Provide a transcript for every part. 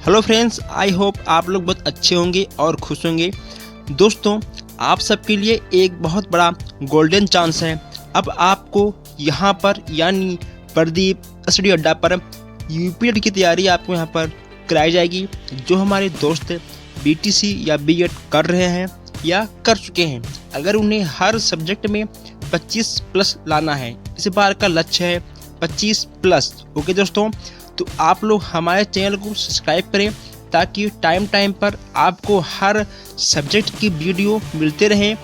Hello friends, I hope आप लोग बहुत अच्छे होंगे और खुश होंगे। दोस्तों, आप सबके लिए एक बहुत बड़ा गोल्डन चांस है। अब आपको यहाँ पर यानी प्रदीप स्टडी अड्डा पर यूपीएड की तैयारी आपको यहाँ पर कराई जाएगी। जो हमारे दोस्त बीटीसी या बीएड कर रहे हैं या कर चुके हैं, अगर उन्हें हर सब्जेक्ट में 25 प्लस लाना है, इस बार का लक्ष्य है 25 प्लस। ओके दोस्तों, तो आप लोग हमारे चैनल को सब्सक्राइब करें ताकि टाइम टाइम पर आपको हर सब्जेक्ट की वीडियो मिलते रहें,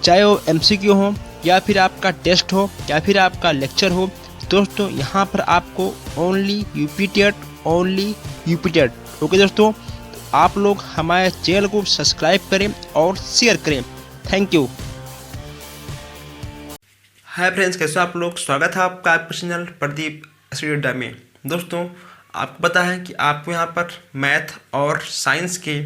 चाहे वो एमसीक्यू हो या फिर आपका टेस्ट हो या फिर आपका लेक्चर हो। दोस्तों, यहाँ पर आपको ओनली यूपीटेड। ओके दोस्तों, आप लोग हमारे चैनल को सब्सक्राइब करें और शेयर करें। Thank you. हाय फ्रेंड्स, कैसे आप लोग? स्वागत है आपका आपके चैनल प्रदीप स्टडी अड्डा में। दोस्तों, आपको पता है कि आपको यहाँ पर मैथ और साइंस के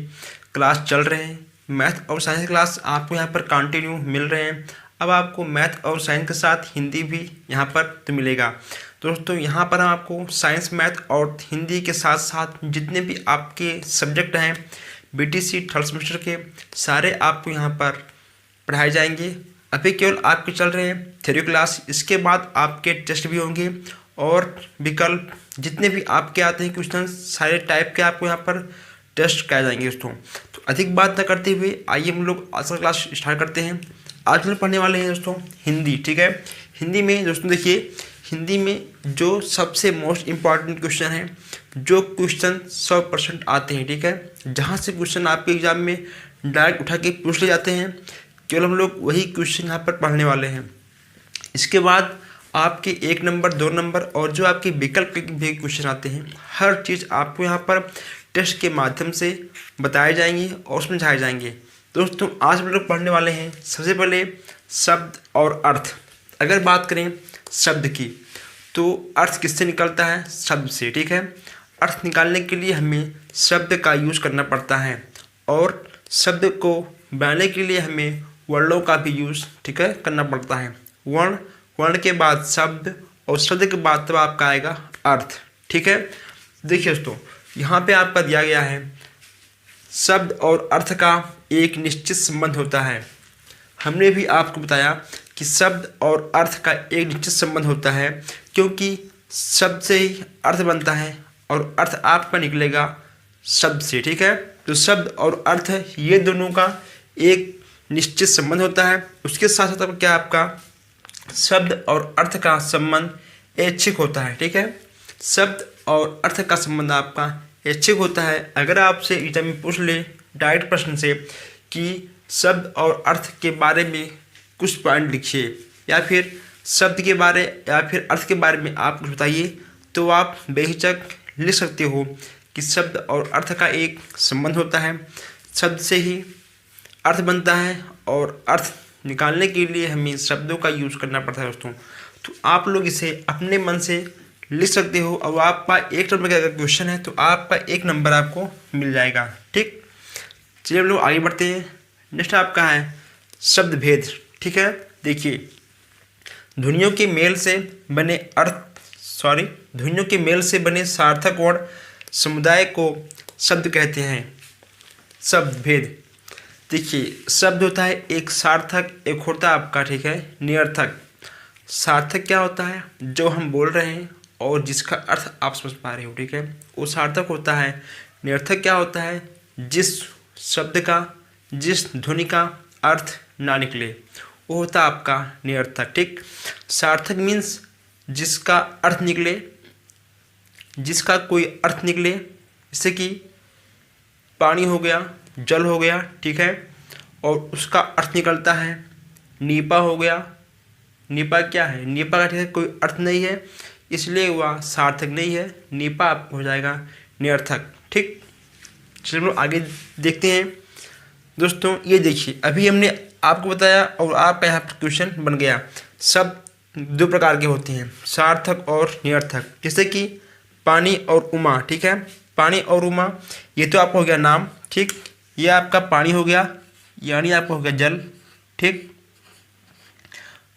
क्लास चल रहे हैं। मैथ और साइंस क्लास आपको यहाँ पर कंटिन्यू मिल रहे हैं। अब आपको मैथ और साइंस के साथ हिंदी भी यहाँ पर तो मिलेगा। दोस्तों, यहाँ पर हम आपको साइंस, मैथ और हिंदी के साथ साथ जितने भी आपके सब्जेक्ट हैं बीटीसी थर्ड सेमेस्टर के, सारे आपको यहाँ पर पढ़ाए जाएंगे। अभी केवल आपके चल रहे हैं थ्योरी क्लास, इसके बाद आपके टेस्ट भी होंगे और विकल्प जितने भी आपके आते हैं क्वेश्चन, सारे टाइप के आपको यहाँ पर टेस्ट कराए जाएंगे। दोस्तों, तो अधिक बात न करते हुए आइए हम लोग आज का क्लास स्टार्ट करते हैं। आज हम लोग पढ़ने वाले हैं दोस्तों हिंदी। ठीक है, हिंदी में दोस्तों देखिए, हिंदी में जो सबसे मोस्ट इम्पॉर्टेंट क्वेश्चन है, जो क्वेश्चन 100% आते हैं, ठीक है, जहाँ से क्वेश्चन आपके एग्जाम में डायरेक्ट उठा के पूछ ले जाते हैं, केवल हम लोग वही क्वेश्चन यहाँ पर पढ़ने वाले हैं। इसके बाद आपके 1 नंबर 2 नंबर और जो आपके विकल्प के भी क्वेश्चन आते हैं, हर चीज़ आपको यहाँ पर टेस्ट के माध्यम से बताए जाएंगे और समझाए जाएंगे। दोस्तों, आज हम लोग पढ़ने वाले हैं सबसे पहले शब्द और अर्थ। अगर बात करें शब्द की, तो अर्थ किससे निकलता है? शब्द से। ठीक है, अर्थ निकालने के लिए हमें शब्द का यूज़ करना पड़ता है और शब्द को बनाने के लिए हमें वर्णों का भी यूज़, ठीक है, करना पड़ता है। वर्ण के बाद शब्द और शब्द के बाद तब आपका आएगा अर्थ। ठीक है, देखिए दोस्तों, यहाँ पे आपका दिया गया है शब्द और अर्थ का एक निश्चित संबंध होता है। हमने भी आपको बताया कि शब्द और अर्थ का एक निश्चित संबंध होता है, क्योंकि शब्द से ही अर्थ बनता है और अर्थ आपका निकलेगा शब्द से। ठीक है, तो शब्द और अर्थ ये दोनों का एक निश्चित संबंध होता है। उसके साथ साथ अब क्या आपका शब्द और अर्थ का संबंध ऐच्छिक होता है। ठीक है, शब्द और अर्थ का संबंध आपका ऐच्छिक होता है। अगर आपसे एग्जाम में पूछ ले डायरेक्ट प्रश्न से कि शब्द और अर्थ के बारे में कुछ पॉइंट लिखिए, या फिर शब्द के बारे या फिर अर्थ के बारे में आप कुछ बताइए, तो आप बेहिचक लिख सकते हो कि शब्द और अर्थ का एक संबंध होता है। शब्द से ही अर्थ बनता है और अर्थ निकालने के लिए हमें शब्दों का यूज़ करना पड़ता है। दोस्तों, तो आप लोग इसे अपने मन से लिख सकते हो। अब आपका 1 नंबर का अगर क्वेश्चन है तो आपका 1 नंबर आपको मिल जाएगा। ठीक, चलिए हम लोग आगे बढ़ते हैं। नेक्स्ट आपका है शब्द भेद। ठीक है, देखिए, ध्वनियों के मेल से बने सार्थक वर्ण समुदाय को शब्द कहते हैं। शब्द भेद, देखिए, शब्द होता है एक सार्थक, एक होता है आपका, ठीक है, निरर्थक। सार्थक क्या होता है? जो हम बोल रहे हैं और जिसका अर्थ आप समझ पा रहे हो, ठीक है, वो सार्थक होता है। निरर्थक क्या होता है? जिस शब्द का, जिस ध्वनि का अर्थ ना निकले, वो होता है आपका निरर्थक। ठीक, सार्थक मीन्स जिसका अर्थ निकले, जिसका कोई अर्थ निकले, जैसे कि पानी हो गया, जल हो गया, ठीक है, और उसका अर्थ निकलता है। नीपा हो गया, नीपा क्या है? नीपा का, ठीक है, कोई अर्थ नहीं है, इसलिए वह सार्थक नहीं है। नीपा आपको हो जाएगा निरर्थक। ठीक, चलिए हम लोग आगे देखते हैं। दोस्तों, ये देखिए, अभी हमने आपको बताया और आपका यहाँ पर क्वेश्चन बन गया। शब्द 2 प्रकार के होते हैं, सार्थक और निरर्थक। जैसे कि पानी और उमा। ठीक है, पानी और उमा, ये तो आपका हो गया नाम। ठीक, ये आपका पानी हो गया, यानी आपका हो गया जल। ठीक,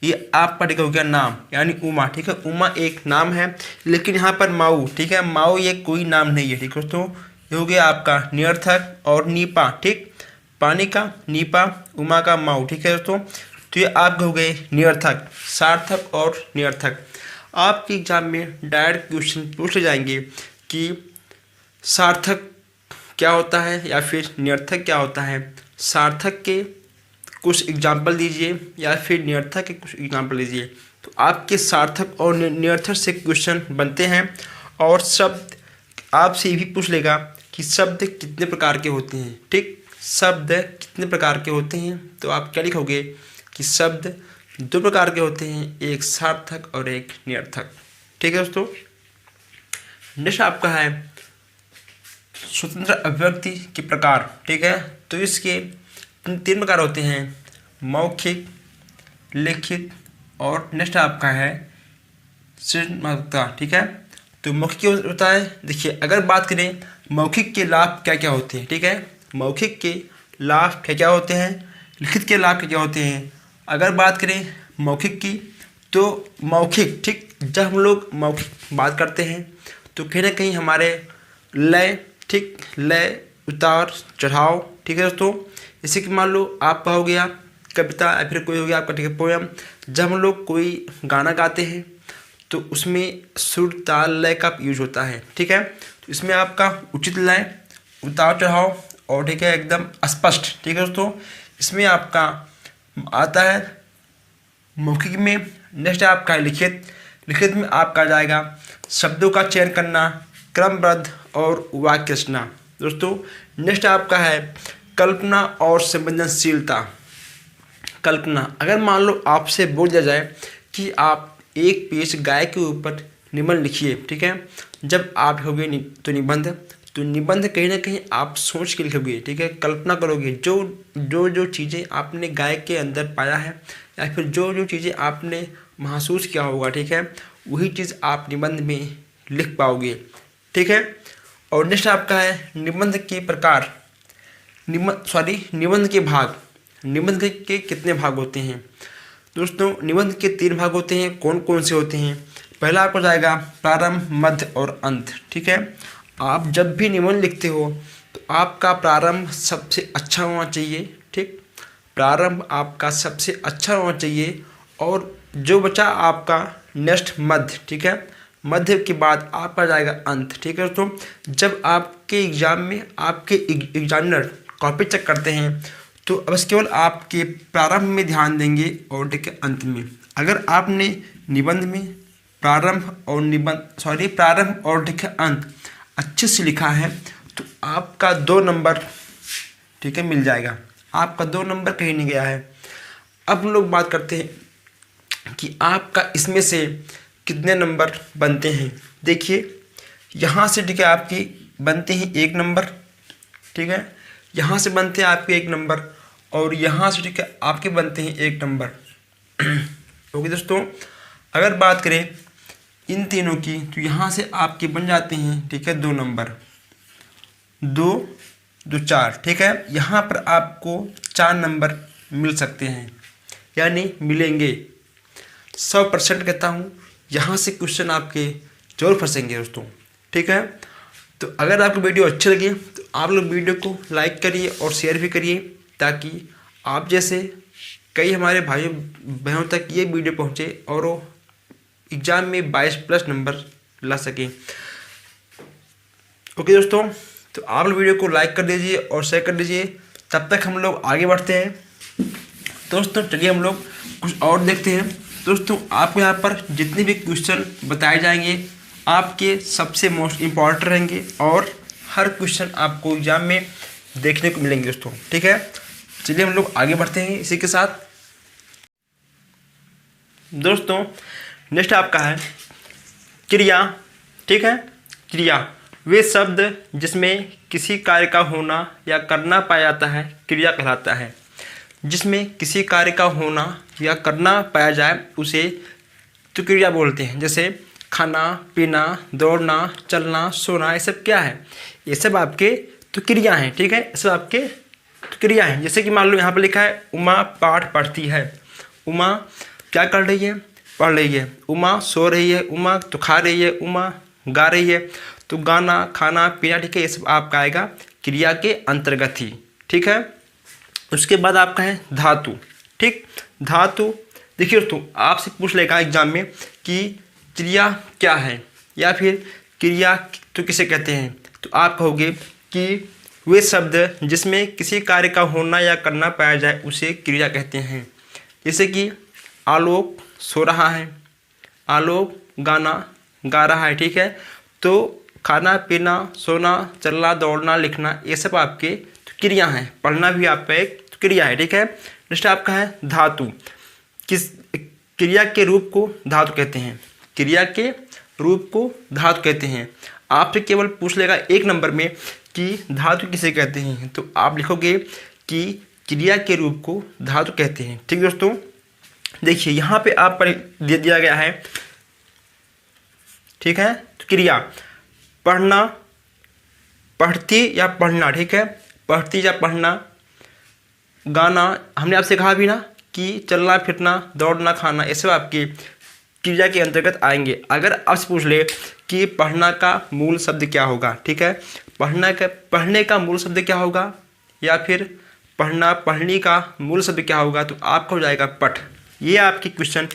ये आपका ठीक हो गया नाम, यानी उमा। ठीक है, उमा एक नाम है, लेकिन यहाँ पर माऊ, ठीक है, माऊ ये कोई नाम नहीं है। ठीक है दोस्तों, ये हो गया आपका निरर्थक और नीपा, ठीक, पानी का नीपा, उमा का माऊ, ठीक है दोस्तों। तो ये आपके हो गए निरर्थक, सार्थक और निरर्थक। आपके एग्जाम में डायरेक्ट क्वेश्चन पूछे जाएंगे कि सार्थक क्या होता है या फिर निरर्थक क्या होता है। सार्थक के कुछ एग्जाम्पल दीजिए या फिर निरर्थक के कुछ एग्जाम्पल दीजिए। तो आपके सार्थक और निरर्थक से क्वेश्चन बनते हैं। और शब्द आपसे ये भी पूछ लेगा कि शब्द कितने प्रकार के होते हैं, ठीक, शब्द कितने प्रकार के होते हैं। तो आप क्या लिखोगे कि शब्द 2 प्रकार के होते हैं, एक सार्थक और एक निरर्थक, ठीक है दोस्तों। नेक्स्ट आपका है स्वतंत्र अभिव्यक्ति के प्रकार, ठीक है। तो इसके 3 प्रकार होते हैं, मौखिक, लिखित और नेक्स्ट आपका है सृजनात्मकता, ठीक है। तो मौखिक क्या होता है, देखिए अगर बात करें मौखिक के लाभ क्या क्या होते हैं, ठीक है, मौखिक के लाभ क्या क्या होते हैं, लिखित के लाभ क्या क्या होते हैं। अगर बात करें मौखिक की, तो मौखिक, ठीक, जब हम लोग मौखिक बात करते हैं तो कहीं ना कहीं हमारे लय, ठीक, लय, उतार चढ़ाव, ठीक है दोस्तों। जैसे कि मान लो आपका हो गया कविता या फिर कोई हो गया आपका, ठीक है, पोयम। जब हम लोग कोई गाना गाते हैं तो उसमें सुर ताल लय का यूज होता है, ठीक है। तो इसमें आपका उचित लय, उतार चढ़ाव और, ठीक है, एकदम स्पष्ट, ठीक है दोस्तों, इसमें आपका आता है मौखिक में। नेक्स्ट आपका लिखित, लिखित में आपका आ जाएगा शब्दों का चयन करना, क्रमबद्ध और वाक्य रचना दोस्तों। नेक्स्ट आपका है कल्पना और संवेदनशीलता। कल्पना, अगर मान लो आपसे बोल दिया जाए कि आप एक पेज गाय के ऊपर निबंध लिखिए, ठीक है। जब आप लिखोगे तो निबंध, तो निबंध कहीं ना कहीं आप सोच के लिखोगे, ठीक है, कल्पना करोगे जो चीज़ें आपने गाय के अंदर पाया है या फिर जो चीज़ें आपने महसूस किया होगा, ठीक है, वही चीज़ आप निबंध में लिख पाओगे, ठीक है। और नेक्स्ट आपका है निबंध के प्रकार, निबंध के भाग। निबंध के कितने भाग होते हैं दोस्तों, निबंध के 3 भाग होते हैं। कौन कौन से होते हैं, पहला आपको जाएगा प्रारंभ, मध्य और अंत, ठीक है। आप जब भी निबंध लिखते हो तो आपका प्रारंभ सबसे अच्छा होना चाहिए, ठीक, प्रारंभ आपका सबसे अच्छा होना चाहिए और जो बचा आपका नेक्स्ट मध्य, ठीक है, मध्य के बाद आपका जाएगा अंत, ठीक है दोस्तों। जब आपके एग्जाम में आपके एग्जामिनर कॉपी चेक करते हैं तो बस केवल आपके प्रारंभ में ध्यान देंगे और, ठीक है, अंत में। अगर आपने निबंध में प्रारंभ और, ठीक है, अंत अच्छे से लिखा है तो आपका 2 नंबर, ठीक है, मिल जाएगा, आपका 2 नंबर कहीं नहीं गया है। अब हम लोग बात करते हैं कि आपका इसमें से कितने नंबर बनते हैं। देखिए यहाँ से, ठीक है, आपकी बनते हैं 1 नंबर, ठीक है, यहाँ से बनते हैं आपके 1 नंबर और यहाँ से, ठीक है, आपके बनते हैं 1 नंबर। ओके दोस्तों, अगर बात करें इन तीनों की तो यहाँ से आपके बन जाते हैं, ठीक है, 2 नंबर, 2 2 4, ठीक है। यहाँ पर आपको 4 नंबर मिल सकते हैं, यानी मिलेंगे। 100% कहता हूँ, यहाँ से क्वेश्चन आपके जरूर फंसेंगे दोस्तों, ठीक है। तो अगर आपको वीडियो अच्छी लगी तो आप लोग वीडियो को लाइक करिए और शेयर भी करिए ताकि आप जैसे कई हमारे भाइयों बहनों तक ये वीडियो पहुँचे और वो एग्ज़ाम में 22+ नंबर ला सकें। ओके दोस्तों, तो आप लोग वीडियो को लाइक कर दीजिए और शेयर कर दीजिए। तब तक हम लोग आगे बढ़ते हैं दोस्तों। चलिए हम लोग कुछ और देखते हैं दोस्तों। आपको यहाँ पर जितने भी क्वेश्चन बताए जाएंगे आपके सबसे मोस्ट इम्पॉर्टेंट रहेंगे और हर क्वेश्चन आपको एग्जाम में देखने को मिलेंगे दोस्तों, ठीक है। चलिए हम लोग आगे बढ़ते हैं इसी के साथ दोस्तों। नेक्स्ट आपका है क्रिया, ठीक है। क्रिया वे शब्द जिसमें किसी कार्य का होना या करना पाया जाता है क्रिया कहलाता है। जिसमें किसी कार्य का होना या करना पाया जाए उसे तो क्रिया बोलते हैं। जैसे खाना पीना, दौड़ना, चलना, सोना, ये सब क्या है, ये सब आपके तो क्रिया हैं, ठीक है, ये सब आपके तो क्रिया हैं। जैसे कि मान लो यहाँ पर लिखा है उमा पाठ पढ़ती है। उमा क्या कर रही है, पढ़ रही है। उमा सो रही है, उमा तो खा रही है, उमा गा रही है। तो गाना, खाना, पीना, ठीक है, ये सब आपका आएगा क्रिया के अंतर्गत ही। ठीक है, उसके बाद आपका है धातु। ठीक, धातु देखिए दोस्तों, आपसे पूछ लेगा एग्जाम में कि क्रिया क्या है या फिर क्रिया तो किसे कहते हैं, तो आप कहोगे कि वे शब्द जिसमें किसी कार्य का होना या करना पाया जाए उसे क्रिया कहते हैं। जैसे कि आलोक सो रहा है, आलोक गाना गा रहा है। ठीक है, तो खाना पीना, सोना, चलना, दौड़ना, लिखना, ये सब आपके क्रिया हैं। पढ़ना भी आपका एक क्रिया है। ठीक है, नेक्स्ट आपका है धातु। किस क्रिया के रूप को धातु कहते हैं, क्रिया के रूप को धातु कहते हैं। आपसे केवल पूछ लेगा एक नंबर में कि धातु किसे कहते हैं, तो आप लिखोगे कि क्रिया के रूप को धातु कहते हैं। ठीक दोस्तों, देखिए यहाँ पे आप पर दे दिया गया है। ठीक है, तो क्रिया पढ़ना, पढ़ती या पढ़ना। ठीक है, पढ़ती या पढ़ना, गाना, हमने आपसे कहा भी ना कि चलना फिरना, दौड़ना, खाना, ये सब आपके क्रिया के अंतर्गत आएंगे। अगर आपसे पूछ ले कि पढ़ना का मूल शब्द क्या होगा, ठीक है, पढ़ने का मूल शब्द क्या होगा या फिर पढ़नी का मूल शब्द क्या होगा, तो आपका हो जाएगा पठ। ये आपके क्वेश्चन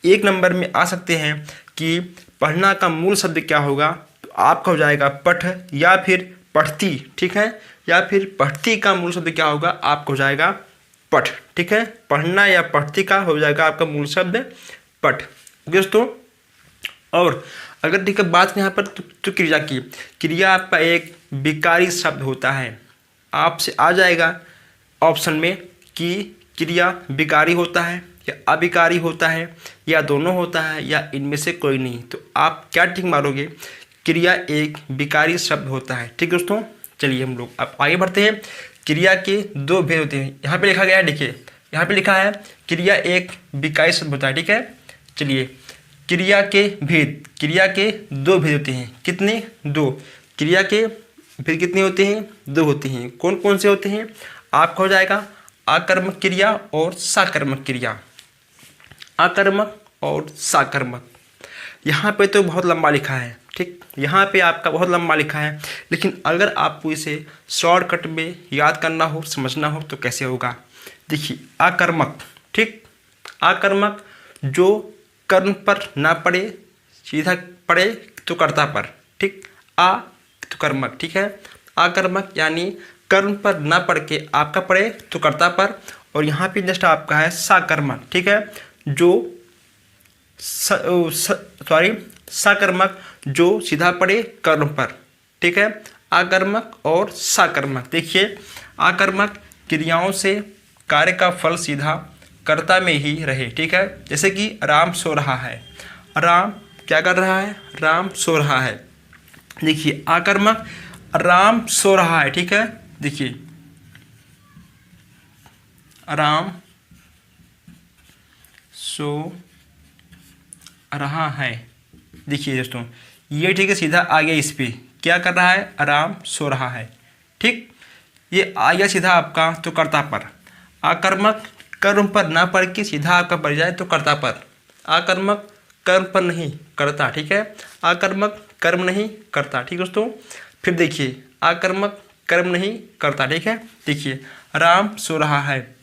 एक नंबर में आ सकते हैं कि पढ़ना का मूल शब्द क्या होगा, तो आपका हो जाएगा पठ या फिर पढ़ती। ठीक है, या फिर पढ़ती का मूल शब्द क्या होगा, आपको हो जाएगा पठ। ठीक है, पढ़ना या पढ़ती का हो जाएगा आपका मूल शब्द पठ दोस्तों। और अगर ठीक है बात यहाँ पर तो क्रिया की, क्रिया आपका एक विकारी शब्द होता है। आपसे आ जाएगा ऑप्शन में कि क्रिया विकारी होता है या अविकारी होता है या दोनों होता है या इनमें से कोई नहीं, तो आप क्या टिक मारोगे, क्रिया एक विकारी शब्द होता है। ठीक दोस्तों, चलिए हम लोग अब आगे बढ़ते हैं। क्रिया के दो भेद होते हैं, यहाँ पे लिखा गया है, देखिए यहाँ पे लिखा है क्रिया एक विकारी शब्द होता है। ठीक है, चलिए क्रिया के भेद, क्रिया के दो भेद होते हैं। कितने? दो। क्रिया के भेद कितने होते हैं? दो होते हैं। कौन कौन से होते हैं? आपका हो जाएगा आकर्मक क्रिया और साकर्मक क्रिया। आकर्मक और साकर्मक, यहाँ पे तो बहुत लंबा लिखा है। ठीक, यहाँ पे आपका बहुत लंबा लिखा है, लेकिन अगर आपको इसे शॉर्टकट में याद करना हो, समझना हो, तो कैसे होगा। देखिए आकर्मक, ठीक, आकर्मक जो कर्म पर ना पड़े, सीधा पड़े तो कर्ता पर। ठीक, आ तो कर्मक। ठीक है, आकर्मक यानी कर्म पर ना पड़ के आपका पड़े तो कर्ता पर। और यहाँ पे जस्ट आपका है साकर्मक। ठीक है, जो साकर्मक जो सीधा पड़े कर्म पर। ठीक है, आकर्मक और साकर्मक। देखिए आकर्मक क्रियाओं से कार्य का फल सीधा कर्ता में ही रहे। ठीक है, जैसे कि राम सो रहा है, राम क्या कर रहा है? राम सो रहा है। देखिए आकर्मक राम सो रहा है। ठीक है, देखिए राम सो रहा है। देखिए दोस्तों ये ठीक है, सीधा आ गया, इस पे क्या कर रहा है? आराम सो रहा है। ठीक, ये आ गया सीधा आपका तो कर्ता पर। आकर्मक कर्म पर ना पड़ के सीधा आपका पड़ जाए तो कर्ता पर। आकर्मक कर्म पर नहीं, कर्ता। ठीक है, आकर्मक कर्म नहीं, कर्ता। ठीक दोस्तों, फिर देखिए आकर्मक कर्म नहीं, कर्ता। ठीक है, देखिए राम सो रहा है,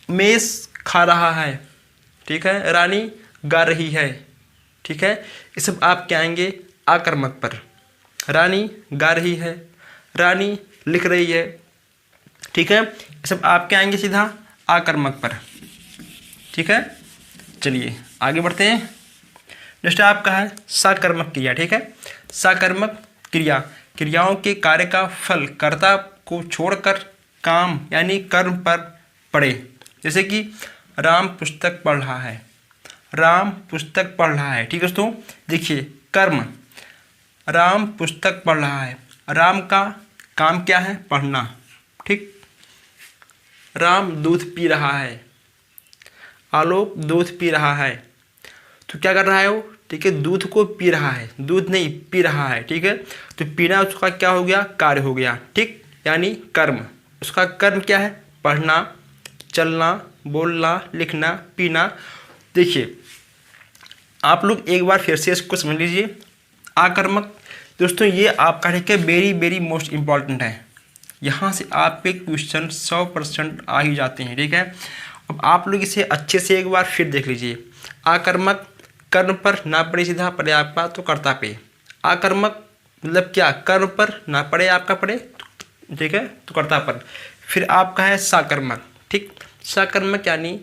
मेष खा रहा है। ठीक है, रानी गा रही है। ठीक है, ये सब आप क्या आएंगे? आकर्मक पर। रानी गा रही है, रानी लिख रही है। ठीक है, ये सब आप क्या आएंगे? सीधा आकर्मक पर। ठीक है, चलिए आगे बढ़ते हैं। नेक्स्ट आपका है साकर्मक क्रिया। ठीक है, साकर्मक क्रिया क्रियाओं के कार्य का फल कर्ता को छोड़कर काम यानी कर्म पर पड़े। जैसे कि राम पुस्तक पढ़ रहा है, राम पुस्तक पढ़ रहा है। ठीक दोस्तों, देखिए कर्म, राम पुस्तक पढ़ रहा है, राम का काम क्या है? पढ़ना। ठीक, राम दूध पी रहा है, आलोक दूध पी रहा है। तो क्या कर रहा है वो? ठीक है, दूध को पी रहा है, दूध नहीं पी रहा है। ठीक है, तो पीना उसका क्या हो गया? कार्य हो गया। ठीक, यानी कर्म। उसका कर्म क्या है? पढ़ना, चलना, बोलना, लिखना, पीना। देखिए आप लोग एक बार फिर से इसको समझ लीजिए। आकर्मक दोस्तों ये आपका ठीक है वेरी वेरी मोस्ट इम्पॉर्टेंट है। यहाँ से आपके क्वेश्चन 100% आ ही जाते हैं, ठीक है। अब आप लोग इसे अच्छे से एक बार फिर देख लीजिए। आकर्मक कर्म पर ना पड़े सीधा, पड़े आपका तो कर्ता पे। आकर्मक मतलब क्या, कर्म पर ना पड़े आपका, पड़े ठीक है तो कर्ता पर। फिर आपका है साकर्मक, ठीक। साकर्मक यानी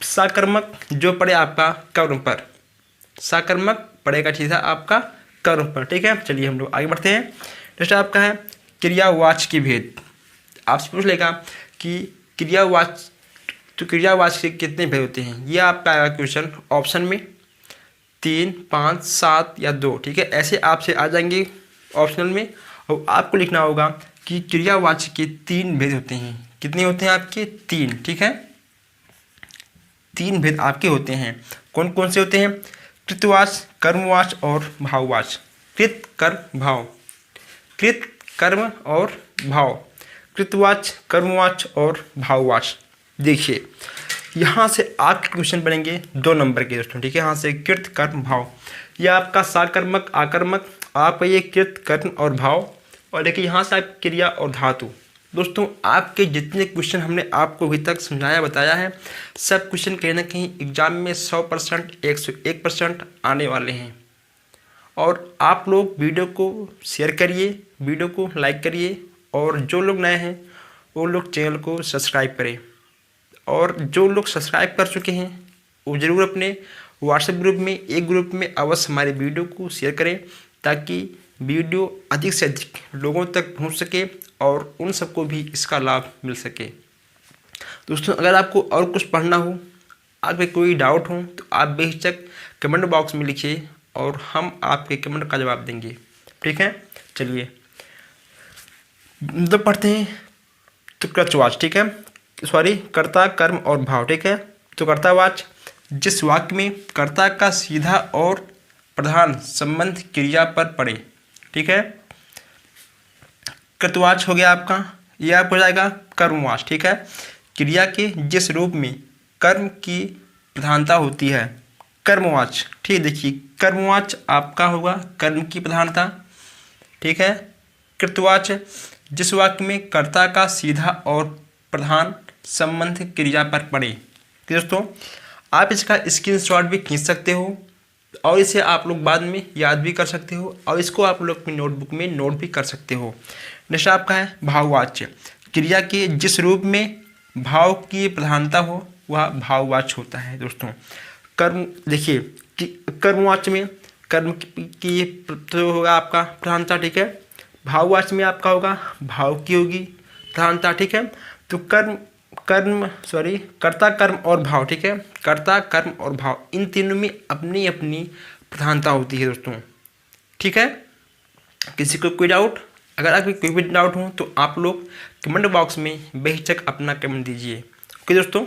साकर्मक जो पड़े आपका कर्म पर, साकर्मक पड़ेगा सीधा आपका कर्म पर, ठीक है। चलिए हम लोग आगे बढ़ते हैं। नेक्स्ट आपका है क्रियावाच की भेद। आपसे पूछ लेगा कि क्रियावाच, तो क्रियावाच के कितने भेद होते हैं, ये आपका आएगा क्वेश्चन ऑप्शन में 3, 5, 7 या 2, ठीक है। ऐसे आपसे आ जाएंगे ऑप्शनल में, और आपको लिखना होगा कि क्रियावाच के 3 भेद होते हैं। कितने होते हैं आपके, 3, ठीक है। 3 भेद आपके होते हैं। कौन कौन से होते हैं, कृतवाच, कर्मवाच और भाववाच। कृत कर्म भाव, कृत कर्म और भाव, कृतवाच, कर्मवाच और भाववाच। देखिए यहाँ से आपके क्वेश्चन बनेंगे 2 नंबर के दोस्तों, ठीक है। यहाँ से कृत कर्म भाव, यह आपका साकर्मक आकर्मक, आपका ये कृत कर्म और भाव, और देखिए यहाँ से आप क्रिया और धातु। दोस्तों आपके जितने क्वेश्चन हमने आपको अभी तक समझाया बताया है, सब क्वेश्चन कहीं ना कहीं एग्जाम में 100% 101% आने वाले हैं। और आप लोग वीडियो को शेयर करिए, वीडियो को लाइक करिए, और जो लोग नए हैं वो लोग चैनल को सब्सक्राइब करें। और जो लोग सब्सक्राइब कर चुके हैं वो ज़रूर अपने व्हाट्सएप ग्रुप में, एक ग्रुप में अवश्य हमारे वीडियो को शेयर करें, ताकि वीडियो अधिक से अधिक लोगों तक पहुंच सके और उन सबको भी इसका लाभ मिल सके। दोस्तों अगर आपको और कुछ पढ़ना हो, आगे कोई डाउट हो, तो आप बेहिचक कमेंट बॉक्स में लिखिए और हम आपके कमेंट का जवाब देंगे, ठीक है। चलिए तो पढ़ते हैं। तो कृतवाच, ठीक है, सॉरी कर्ता कर्म और भाव, ठीक है। तो कर्तावाच, जिस वाक्य में कर्ता का सीधा और प्रधान संबंध क्रिया पर पड़े, ठीक है। कृतवाच हो गया आपका, यह आपको हो जाएगा कर्मवाच, ठीक है। क्रिया के जिस रूप में कर्म की प्रधानता होती है, कर्मवाच, ठीक। देखिए कर्मवाच आपका होगा कर्म की प्रधानता, ठीक है। कृतवाच, जिस वाक्य में कर्ता का सीधा और प्रधान संबंध क्रिया पर पड़े। दोस्तों आप इसका स्क्रीनशॉट भी खींच सकते हो और इसे आप लोग बाद में याद भी कर सकते हो, और इसको आप लोग अपनी नोटबुक में नोट भी कर सकते हो। नेक्स्ट आपका है भाववाच्य, क्रिया के जिस रूप में भाव की प्रधानता हो वह भाववाच्य होता है। दोस्तों कर्म, देखिए कि कर्मवाच्य में कर्म की तो होगा आपका प्रधानता, ठीक है। भाववाच्य में आपका होगा भाव की होगी प्रधानता, ठीक है। तो कर्ता कर्म और भाव, ठीक है। कर्ता कर्म और भाव, इन तीनों में अपनी अपनी प्रधानता होती है दोस्तों, ठीक है। किसी को कोई डाउट, अगर आपको कोई भी डाउट हो तो आप लोग कमेंट बॉक्स में बेहिचक अपना कमेंट दीजिए। ओके दोस्तों।